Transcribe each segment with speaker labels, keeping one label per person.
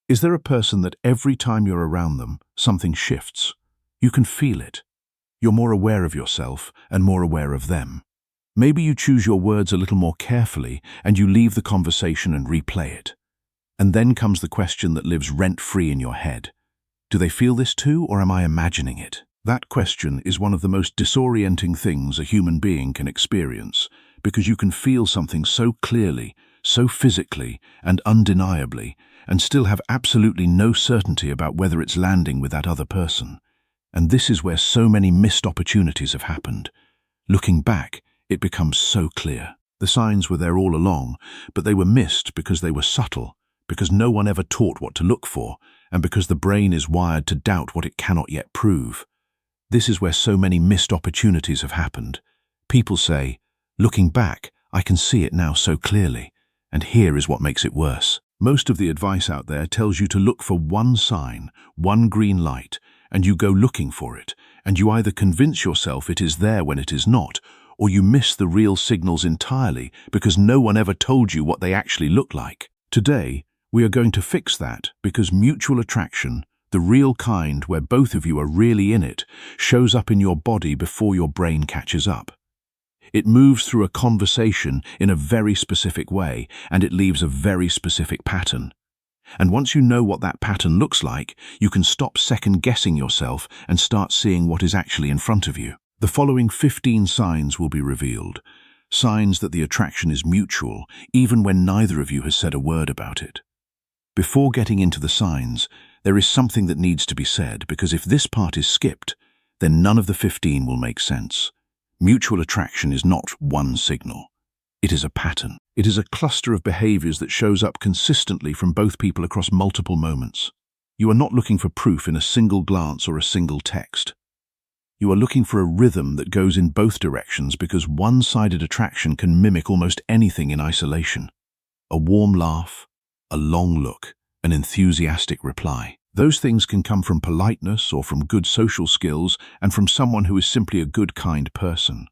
Speaker 1: Is there a person that every time you're around them, something shifts? You can feel it. You're more aware of yourself and more aware of them. Maybe you choose your words a little more carefully and you leave the conversation and replay it. And then comes the question that lives rent-free in your head. Do they feel this too, or am I imagining it? That question is one of the most disorienting things a human being can experience, because you can feel something so clearly, so physically and undeniably, and still have absolutely no certainty about whether it's landing with that other person. And this is where so many missed opportunities have happened. Looking back, it becomes so clear. The signs were there all along, but they were missed because they were subtle, because no one ever taught what to look for, and because the brain is wired to doubt what it cannot yet prove. This is where so many missed opportunities have happened. People say, looking back, I can see it now so clearly, and here is what makes it worse. Most of the advice out there tells you to look for one sign, one green light, and you go looking for it, and you either convince yourself it is there when it is not, or you miss the real signals entirely because no one ever told you what they actually look like. Today, we are going to fix that because mutual attraction, the real kind where both of you are really in it, shows up in your body before your brain catches up. It moves through a conversation in a very specific way, and it leaves a very specific pattern. And once you know what that pattern looks like, you can stop second-guessing yourself and start seeing what is actually in front of you. The following 15 signs will be revealed. Signs that the attraction is mutual, even when neither of you has said a word about it. Before getting into the signs, there is something that needs to be said, because if this part is skipped, then none of the 15 will make sense. Mutual attraction is not one signal. It is a pattern. It is a cluster of behaviors that shows up consistently from both people across multiple moments. You are not looking for proof in a single glance or a single text. You are looking for a rhythm that goes in both directions, because one-sided attraction can mimic almost anything in isolation. A warm laugh, a long look, an enthusiastic reply. Those things can come from politeness or from good social skills and from someone who is simply a good, kind person.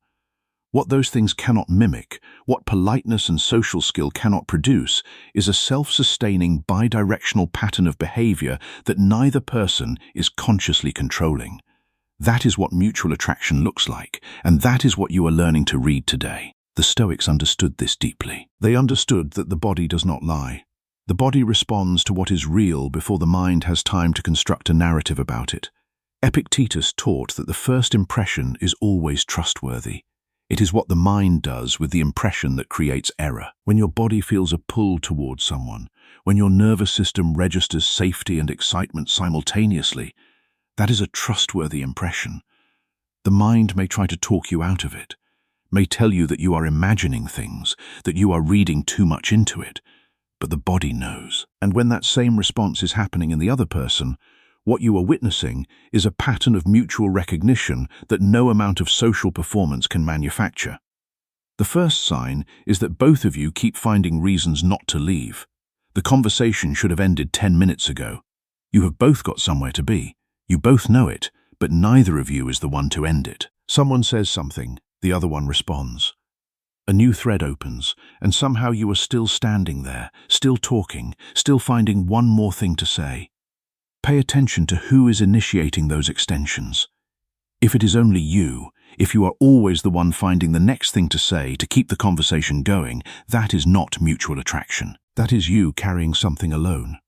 Speaker 1: What those things cannot mimic, what politeness and social skill cannot produce, is a self-sustaining bidirectional pattern of behavior that neither person is consciously controlling. That is what mutual attraction looks like, and that is what you are learning to read today. The Stoics understood this deeply. They understood that the body does not lie. The body responds to what is real before the mind has time to construct a narrative about it. Epictetus taught that the first impression is always trustworthy. It is what the mind does with the impression that creates error. When your body feels a pull towards someone, when your nervous system registers safety and excitement simultaneously, that is a trustworthy impression. The mind may try to talk you out of it, may tell you that you are imagining things, that you are reading too much into it, but the body knows. And when that same response is happening in the other person, what you are witnessing is a pattern of mutual recognition that no amount of social performance can manufacture. The first sign is that both of you keep finding reasons not to leave. The conversation should have ended 10 minutes ago. You have both got somewhere to be. You both know it, but neither of you is the one to end it. Someone says something, the other one responds. A new thread opens, and somehow you are still standing there, still talking, still finding one more thing to say. Pay attention to who is initiating those extensions. If it is only you, if you are always the one finding the next thing to say to keep the conversation going, that is not mutual attraction. That is you carrying something alone.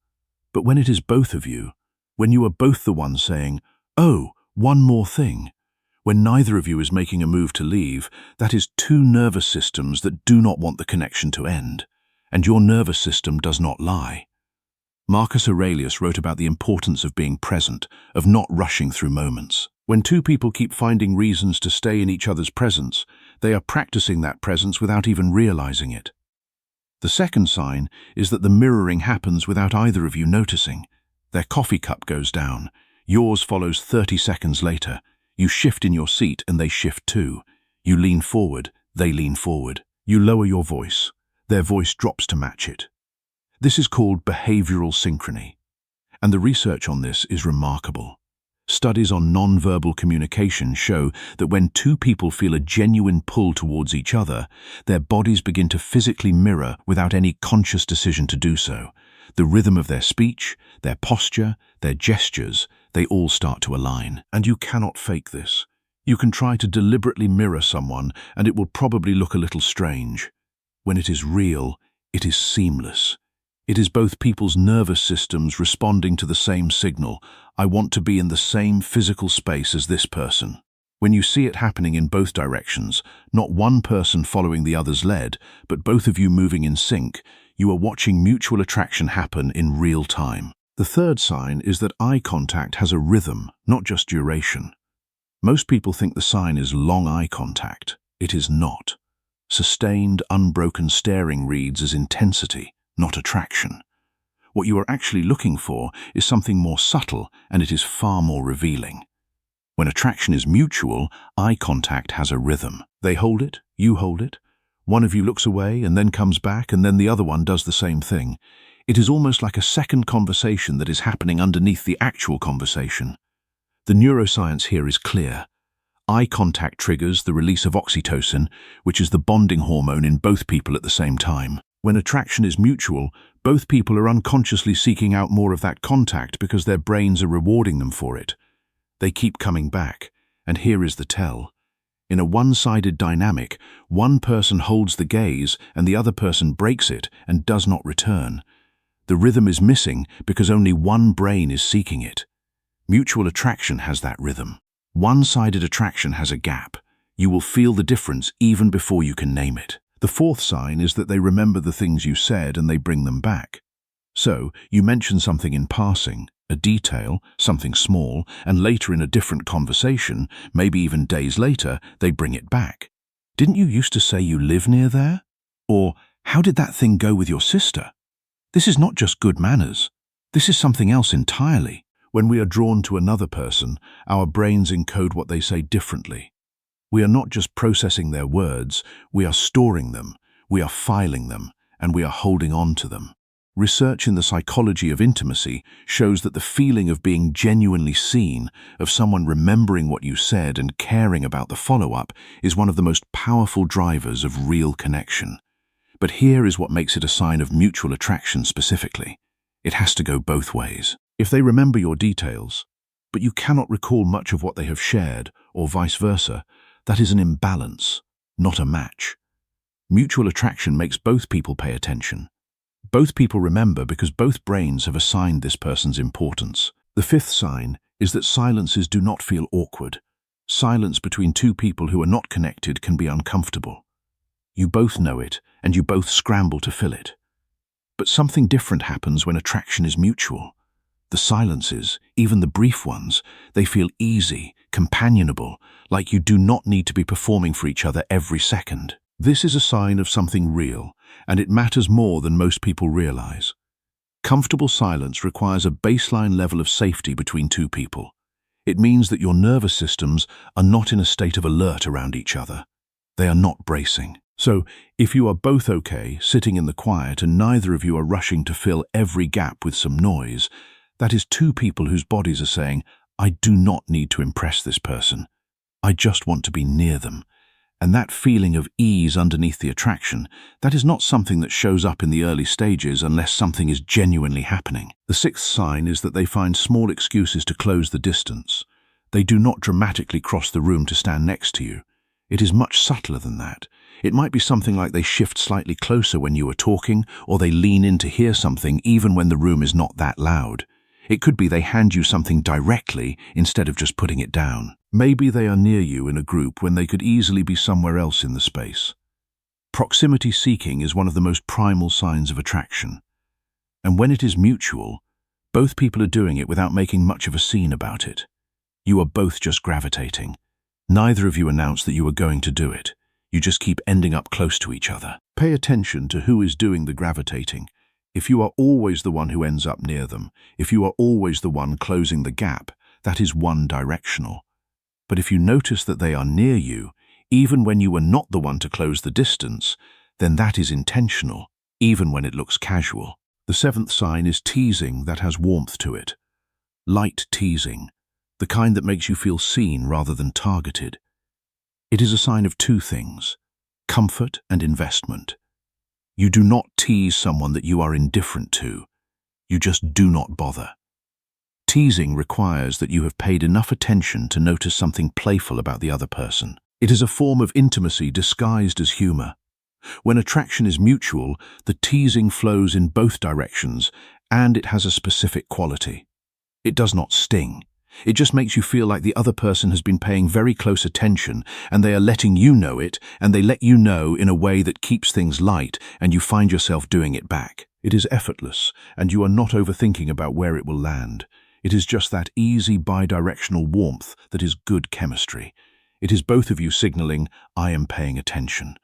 Speaker 1: But when it is both of you, when you are both the one saying, "Oh, one more thing," when neither of you is making a move to leave, that is two nervous systems that do not want the connection to end, and your nervous system does not lie. Marcus Aurelius wrote about the importance of being present, of not rushing through moments. When two people keep finding reasons to stay in each other's presence, they are practicing that presence without even realizing it. The second sign is that the mirroring happens without either of you noticing. Their coffee cup goes down. Yours follows 30 seconds later. You shift in your seat and they shift too. You lean forward, they lean forward. You lower your voice. Their voice drops to match it. This is called behavioral synchrony. And the research on this is remarkable. Studies on non-verbal communication show that when two people feel a genuine pull towards each other, their bodies begin to physically mirror without any conscious decision to do so. The rhythm of their speech, their posture, their gestures, they all start to align. And you cannot fake this. You can try to deliberately mirror someone, and it will probably look a little strange. When it is real, it is seamless. It is both people's nervous systems responding to the same signal. I want to be in the same physical space as this person. When you see it happening in both directions, not one person following the other's lead, but both of you moving in sync, you are watching mutual attraction happen in real time. The third sign is that eye contact has a rhythm, not just duration. Most people think the sign is long eye contact. It is not. Sustained, unbroken staring reads as intensity, not attraction. What you are actually looking for is something more subtle, and it is far more revealing. When attraction is mutual, eye contact has a rhythm. They hold it, you hold it. One of you looks away and then comes back, and then the other one does the same thing. It is almost like a second conversation that is happening underneath the actual conversation. The neuroscience here is clear. Eye contact triggers the release of oxytocin, which is the bonding hormone in both people at the same time. When attraction is mutual, both people are unconsciously seeking out more of that contact because their brains are rewarding them for it. They keep coming back, and here is the tell. In a one-sided dynamic, one person holds the gaze and the other person breaks it and does not return. The rhythm is missing because only one brain is seeking it. Mutual attraction has that rhythm. One-sided attraction has a gap. You will feel the difference even before you can name it. The fourth sign is that they remember the things you said and they bring them back. So, you mention something in passing, a detail, something small, and later in a different conversation, maybe even days later, they bring it back. Didn't you used to say you live near there? Or, how did that thing go with your sister? This is not just good manners. This is something else entirely. When we are drawn to another person, our brains encode what they say differently. We are not just processing their words, we are storing them, we are filing them, and we are holding on to them. Research in the psychology of intimacy shows that the feeling of being genuinely seen, of someone remembering what you said and caring about the follow-up, is one of the most powerful drivers of real connection. But here is what makes it a sign of mutual attraction specifically. It has to go both ways. If they remember your details, but you cannot recall much of what they have shared, or vice versa, that is an imbalance, not a match. Mutual attraction makes both people pay attention. Both people remember because both brains have assigned this person's importance. The fifth sign is that silences do not feel awkward. Silence between two people who are not connected can be uncomfortable. You both know it, and you both scramble to fill it. But something different happens when attraction is mutual. The silences, even the brief ones, they feel easy, companionable, like you do not need to be performing for each other every second. This is a sign of something real, and it matters more than most people realize. Comfortable silence requires a baseline level of safety between two people. It means that your nervous systems are not in a state of alert around each other. They are not bracing. So, if you are both okay, sitting in the quiet, and neither of you are rushing to fill every gap with some noise, that is two people whose bodies are saying, I do not need to impress this person. I just want to be near them. And that feeling of ease underneath the attraction, that is not something that shows up in the early stages unless something is genuinely happening. The sixth sign is that they find small excuses to close the distance. They do not dramatically cross the room to stand next to you. It is much subtler than that. It might be something like they shift slightly closer when you are talking, or they lean in to hear something even when the room is not that loud. It could be they hand you something directly instead of just putting it down. Maybe they are near you in a group when they could easily be somewhere else in the space. Proximity seeking is one of the most primal signs of attraction. And when it is mutual, both people are doing it without making much of a scene about it. You are both just gravitating. Neither of you announce that you are going to do it. You just keep ending up close to each other. Pay attention to who is doing the gravitating. If you are always the one who ends up near them, if you are always the one closing the gap, that is one-directional. But if you notice that they are near you, even when you were not the one to close the distance, then that is intentional, even when it looks casual. The seventh sign is teasing that has warmth to it. Light teasing, the kind that makes you feel seen rather than targeted. It is a sign of two things, comfort and investment. You do not tease someone that you are indifferent to. You just do not bother. Teasing requires that you have paid enough attention to notice something playful about the other person. It is a form of intimacy disguised as humor. When attraction is mutual, the teasing flows in both directions, and it has a specific quality. It does not sting. It just makes you feel like the other person has been paying very close attention, and they are letting you know it, and they let you know in a way that keeps things light, and you find yourself doing it back. It is effortless, and you are not overthinking about where it will land. It is just that easy bi-directional warmth that is good chemistry. It is both of you signaling, I am paying attention.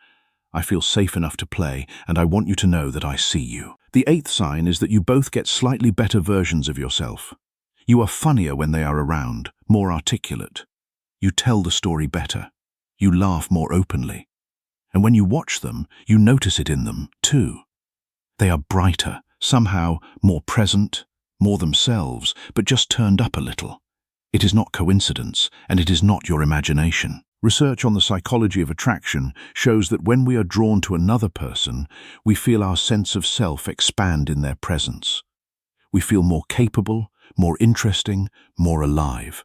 Speaker 1: I feel safe enough to play, and I want you to know that I see you. The eighth sign is that you both get slightly better versions of yourself. You are funnier when they are around, more articulate. You tell the story better. You laugh more openly. And when you watch them, you notice it in them, too. They are brighter, somehow more present, more themselves, but just turned up a little. It is not coincidence, and it is not your imagination. Research on the psychology of attraction shows that when we are drawn to another person, we feel our sense of self expand in their presence. We feel more capable, more interesting, more alive.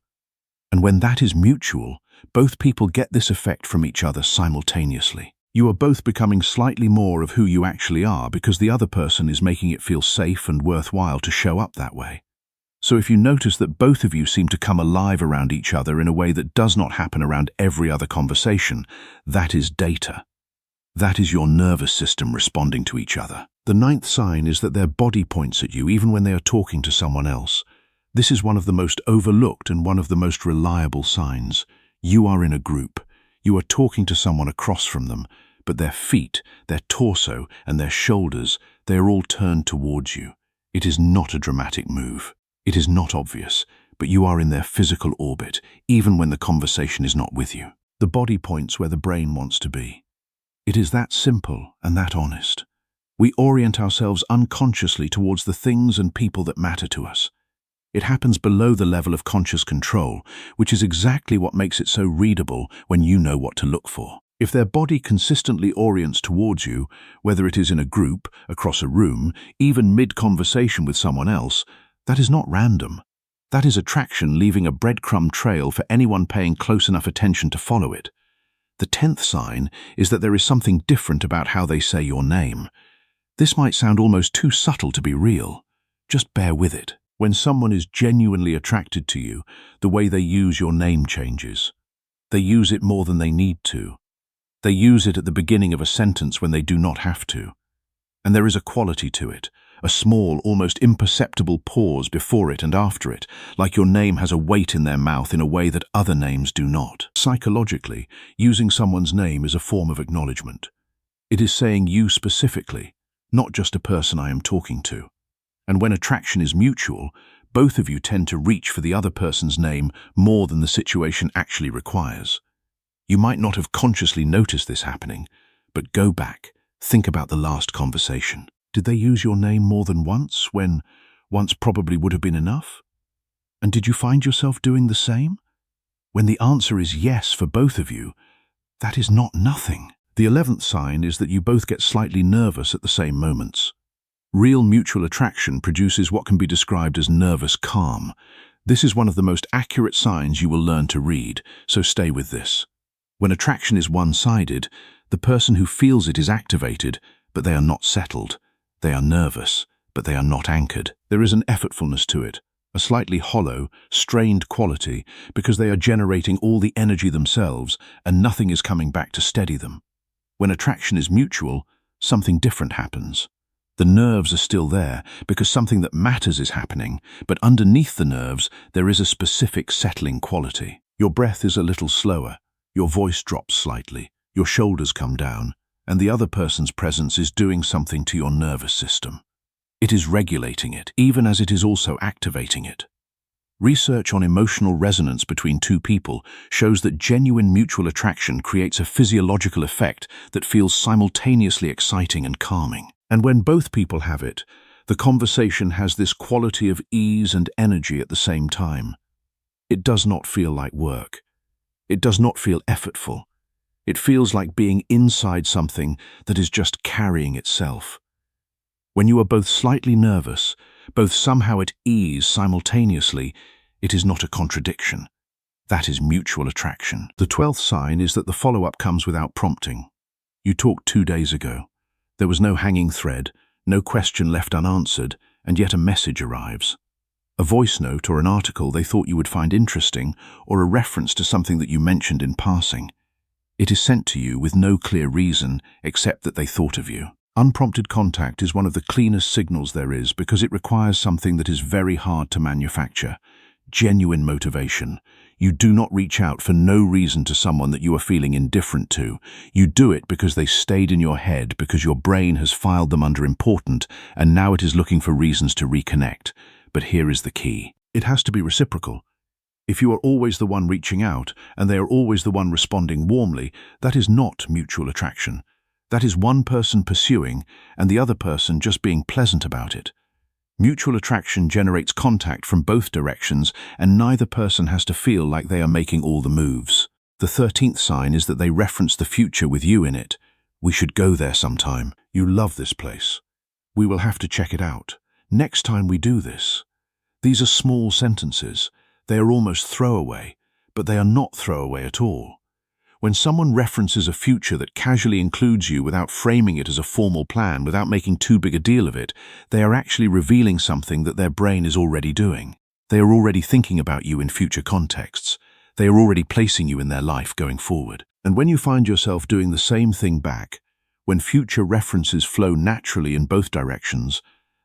Speaker 1: And when that is mutual, both people get this effect from each other simultaneously. You are both becoming slightly more of who you actually are because the other person is making it feel safe and worthwhile to show up that way. So if you notice that both of you seem to come alive around each other in a way that does not happen around every other conversation, that is data. That is your nervous system responding to each other. The ninth sign is that their body points at you even when they are talking to someone else. This is one of the most overlooked and one of the most reliable signs. You are in a group. You are talking to someone across from them, but their feet, their torso, and their shoulders, they are all turned towards you. It is not a dramatic move. It is not obvious, but you are in their physical orbit, even when the conversation is not with you. The body points where the brain wants to be. It is that simple and that honest. We orient ourselves unconsciously towards the things and people that matter to us. It happens below the level of conscious control, which is exactly what makes it so readable when you know what to look for. If their body consistently orients towards you, whether it is in a group, across a room, even mid-conversation with someone else, that is not random. That is attraction leaving a breadcrumb trail for anyone paying close enough attention to follow it. The 10th sign is that there is something different about how they say your name. This might sound almost too subtle to be real. Just bear with it. When someone is genuinely attracted to you, the way they use your name changes. They use it more than they need to. They use it at the beginning of a sentence when they do not have to. And there is a quality to it, a small, almost imperceptible pause before it and after it, like your name has a weight in their mouth in a way that other names do not. Psychologically, using someone's name is a form of acknowledgement. It is saying you specifically, not just a person I am talking to. And when attraction is mutual, both of you tend to reach for the other person's name more than the situation actually requires. You might not have consciously noticed this happening, but go back, think about the last conversation. Did they use your name more than once, when once probably would have been enough? And did you find yourself doing the same? When the answer is yes for both of you, that is not nothing. The 11th sign is that you both get slightly nervous at the same moments. Real mutual attraction produces what can be described as nervous calm. This is one of the most accurate signs you will learn to read, so stay with this. When attraction is one-sided, the person who feels it is activated, but they are not settled. They are nervous, but they are not anchored. There is an effortfulness to it, a slightly hollow, strained quality, because they are generating all the energy themselves and nothing is coming back to steady them. When attraction is mutual, something different happens. The nerves are still there because something that matters is happening, but underneath the nerves there is a specific settling quality. Your breath is a little slower, your voice drops slightly, your shoulders come down, and the other person's presence is doing something to your nervous system. It is regulating it, even as it is also activating it. Research on emotional resonance between two people shows that genuine mutual attraction creates a physiological effect that feels simultaneously exciting and calming. And when both people have it, the conversation has this quality of ease and energy at the same time. It does not feel like work. It does not feel effortful. It feels like being inside something that is just carrying itself. When you are both slightly nervous, both somehow at ease simultaneously, it is not a contradiction. That is mutual attraction. The 12th sign is that the follow-up comes without prompting. You talked 2 days ago. There was no hanging thread, no question left unanswered, and yet a message arrives. A voice note or an article they thought you would find interesting, or a reference to something that you mentioned in passing. It is sent to you with no clear reason except that they thought of you. Unprompted contact is one of the cleanest signals there is because it requires something that is very hard to manufacture: genuine motivation. You do not reach out for no reason to someone that you are feeling indifferent to. You do it because they stayed in your head, because your brain has filed them under important, and now it is looking for reasons to reconnect. But here is the key. It has to be reciprocal. If you are always the one reaching out, and they are always the one responding warmly, that is not mutual attraction. That is one person pursuing, and the other person just being pleasant about it. Mutual attraction generates contact from both directions, and neither person has to feel like they are making all the moves. The 13th sign is that they reference the future with you in it. We should go there sometime. You love this place. We will have to check it out. Next time we do this. These are small sentences. They are almost throwaway, but they are not throwaway at all. When someone references a future that casually includes you without framing it as a formal plan, without making too big a deal of it, they are actually revealing something that their brain is already doing. They are already thinking about you in future contexts. They are already placing you in their life going forward. And when you find yourself doing the same thing back, when future references flow naturally in both directions,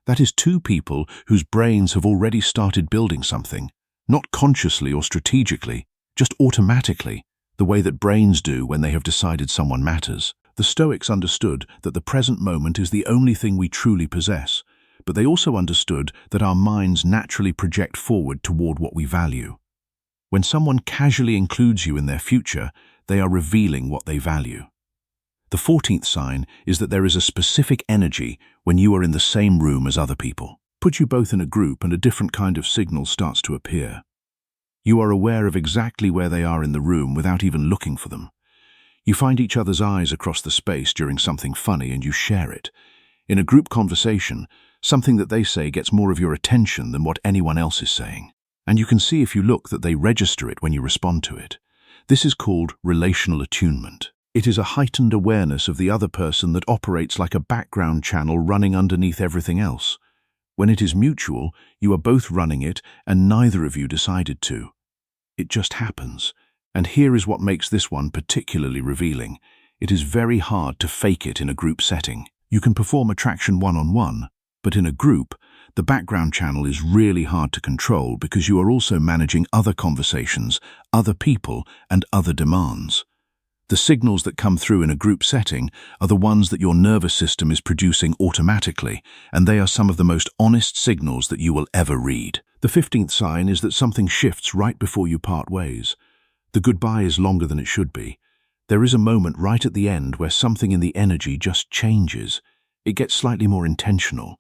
Speaker 1: that is two people whose brains have already started building something, not consciously or strategically, just automatically, the way that brains do when they have decided someone matters. The Stoics understood that the present moment is the only thing we truly possess, but they also understood that our minds naturally project forward toward what we value. When someone casually includes you in their future, they are revealing what they value. The 14th sign is that there is a specific energy when you are in the same room as other people. Put you both in a group and a different kind of signal starts to appear. You are aware of exactly where they are in the room without even looking for them. You find each other's eyes across the space during something funny and you share it. In a group conversation, something that they say gets more of your attention than what anyone else is saying. And you can see if you look that they register it when you respond to it. This is called relational attunement. It is a heightened awareness of the other person that operates like a background channel running underneath everything else. When it is mutual, you are both running it and neither of you decided to. It just happens. And here is what makes this one particularly revealing. It is very hard to fake it in a group setting. You can perform attraction one-on-one, but in a group, the background channel is really hard to control because you are also managing other conversations, other people, and other demands. The signals that come through in a group setting are the ones that your nervous system is producing automatically, and they are some of the most honest signals that you will ever read. The 15th sign is that something shifts right before you part ways. The goodbye is longer than it should be. There is a moment right at the end where something in the energy just changes. It gets slightly more intentional.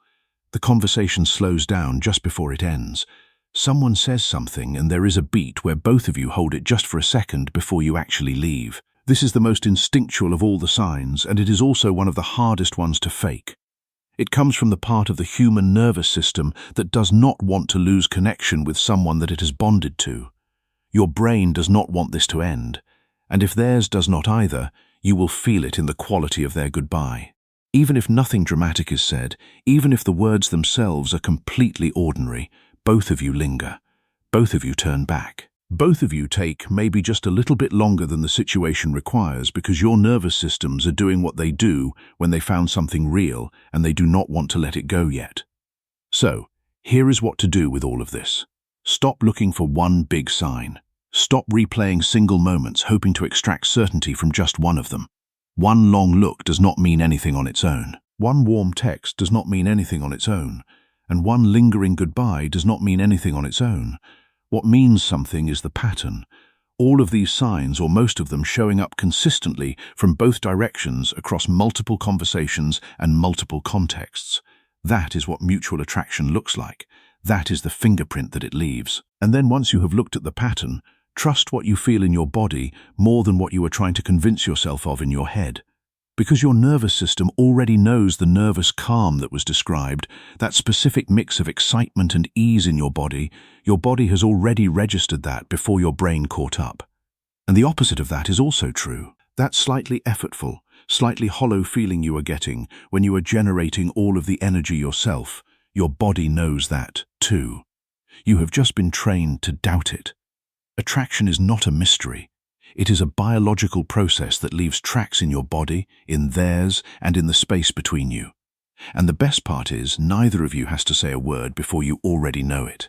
Speaker 1: The conversation slows down just before it ends. Someone says something and there is a beat where both of you hold it just for a second before you actually leave. This is the most instinctual of all the signs, and it is also one of the hardest ones to fake. It comes from the part of the human nervous system that does not want to lose connection with someone that it has bonded to. Your brain does not want this to end, and if theirs does not either, you will feel it in the quality of their goodbye. Even if nothing dramatic is said, even if the words themselves are completely ordinary, both of you linger. Both of you turn back. Both of you take maybe just a little bit longer than the situation requires because your nervous systems are doing what they do when they found something real and they do not want to let it go yet. So, here is what to do with all of this. Stop looking for one big sign. Stop replaying single moments hoping to extract certainty from just one of them. One long look does not mean anything on its own. One warm text does not mean anything on its own. And one lingering goodbye does not mean anything on its own. What means something is the pattern. All of these signs, or most of them, showing up consistently from both directions across multiple conversations and multiple contexts. That is what mutual attraction looks like. That is the fingerprint that it leaves. And then once you have looked at the pattern, trust what you feel in your body more than what you are trying to convince yourself of in your head. Because your nervous system already knows the nervous calm that was described, that specific mix of excitement and ease in your body has already registered that before your brain caught up. And the opposite of that is also true. That slightly effortful, slightly hollow feeling you are getting when you are generating all of the energy yourself, your body knows that too. You have just been trained to doubt it. Attraction is not a mystery. It is a biological process that leaves tracks in your body, in theirs, and in the space between you. And the best part is, neither of you has to say a word before you already know it.